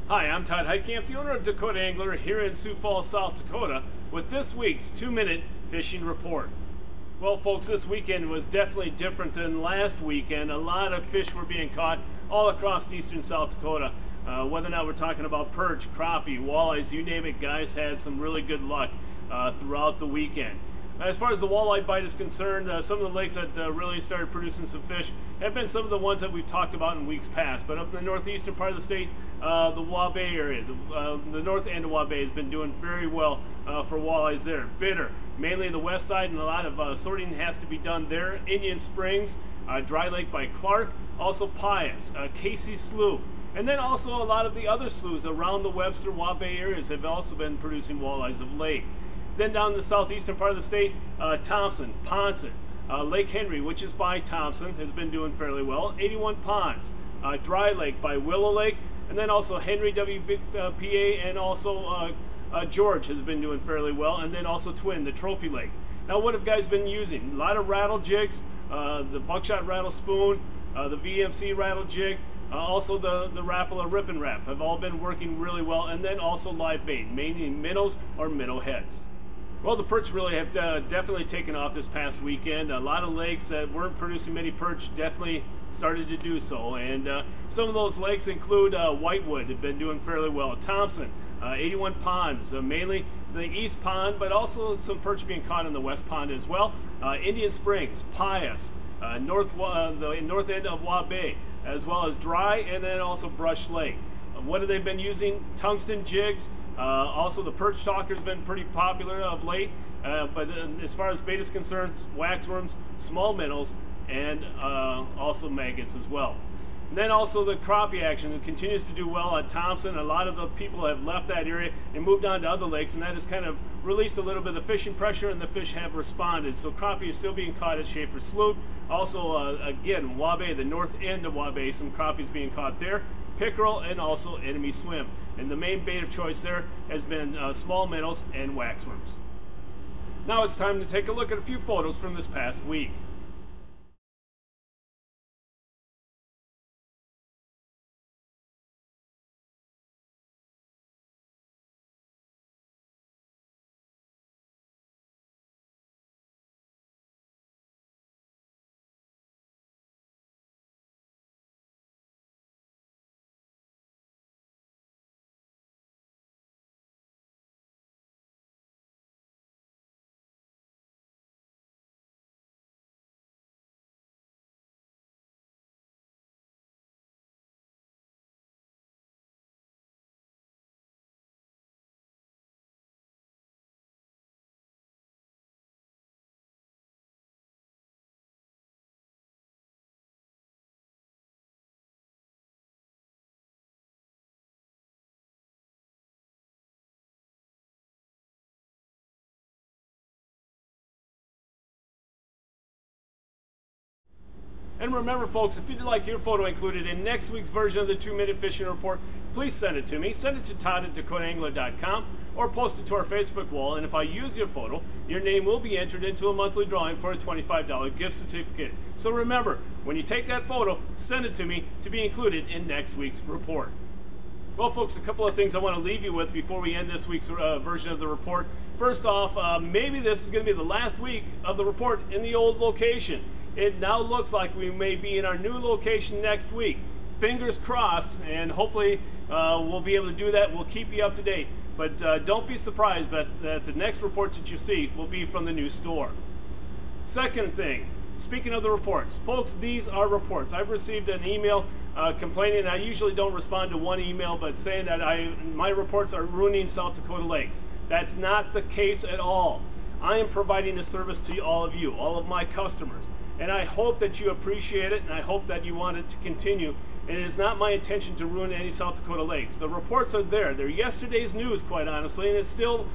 Hi, I'm Todd Heitkamp, the owner of Dakota Angler here in Sioux Falls, South Dakota, with this week's 2-minute fishing report. Well, folks, this weekend was definitely different than last weekend. A lot of fish were being caught all across eastern South Dakota. Whether or not we're talking about perch, crappie, walleyes, you name it, guys had some really good luck throughout the weekend. As far as the walleye bite is concerned, some of the lakes that really started producing some fish have been some of the ones that we've talked about in weeks past. But up in the northeastern part of the state, the Waubay area, the north end of Waubay has been doing very well for walleyes there. Bitter, mainly the west side, and a lot of sorting has to be done there. Indian Springs, Dry Lake by Clark, also Pius, Casey Slough. And then also a lot of the other sloughs around the Webster, Waubay areas have also been producing walleyes of late. Then down in the southeastern part of the state, Thompson, Ponson, Lake Henry, which is by Thompson, has been doing fairly well. 81 Ponds, Dry Lake by Willow Lake, and then also Henry WPA, and also George has been doing fairly well, and then also Twin, the Trophy Lake. Now, what have guys been using? A lot of rattle jigs, the buckshot rattle spoon, the VMC rattle jig, also the Rapala Rip and Wrap have all been working really well, and then also live bait, mainly minnows or minnow heads. Well, the perch really have definitely taken off this past weekend. A lot of lakes that weren't producing many perch definitely started to do so, and some of those lakes include Whitewood, have been doing fairly well. Thompson, 81 Ponds, mainly the east pond, but also some perch being caught in the west pond as well. Indian Springs, Pius, the north end of Waubay, as well as Dry, and then also Brush Lake. What have they been using? Tungsten jigs. Also, the perch talker has been pretty popular of late. But as far as bait is concerned, waxworms, small minnows, and also maggots as well. And then also the crappie action continues to do well at Thompson. A lot of the people have left that area and moved on to other lakes, and that has kind of released a little bit of fishing pressure, and the fish have responded. So crappie is still being caught at Schaefer Slough. Also, again, Waubay, the north end of Waubay, some crappies being caught there. Pickerel, and also enemy swim. And the main bait of choice there has been small minnows and waxworms. Now it's time to take a look at a few photos from this past week. And remember, folks, if you'd like your photo included in next week's version of the 2-minute fishing report, please send it to me. Send it to todd@dakotaangler.com or post it to our Facebook wall. And if I use your photo, your name will be entered into a monthly drawing for a $25 gift certificate. So remember, when you take that photo, send it to me to be included in next week's report. Well, folks, a couple of things I want to leave you with before we end this week's version of the report. First off, maybe this is going to be the last week of the report in the old location. It now looks like we may be in our new location next week. Fingers crossed, and hopefully we'll be able to do that. We'll keep you up to date. But don't be surprised that the next report that you see will be from the new store. Second thing, speaking of the reports, folks, these are reports. I've received an email complaining. I usually don't respond to one email, but saying that my reports are ruining South Dakota lakes. That's not the case at all. I am providing a service to all of you, all of my customers. And I hope that you appreciate it, and I hope that you want it to continue. And it is not my intention to ruin any South Dakota lakes. The reports are there. They're yesterday's news, quite honestly, and it's still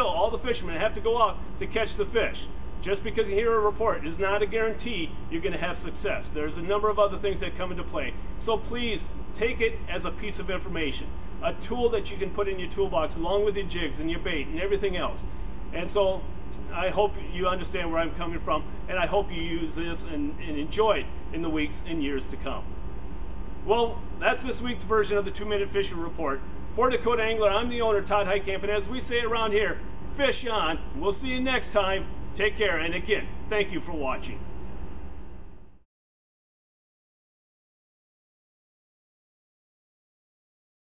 all the fishermen have to go out to catch the fish. Just because you hear a report is not a guarantee you're going to have success. There's a number of other things that come into play. So please take it as a piece of information, a tool that you can put in your toolbox along with your jigs and your bait and everything else. And so I hope you understand where I'm coming from, and I hope you use this and enjoy it in the weeks and years to come. Well, that's this week's version of the 2-Minute Fishing Report. For Dakota Angler, I'm the owner, Todd Heitkamp, and as we say around here, fish on. We'll see you next time. Take care, and again, thank you for watching.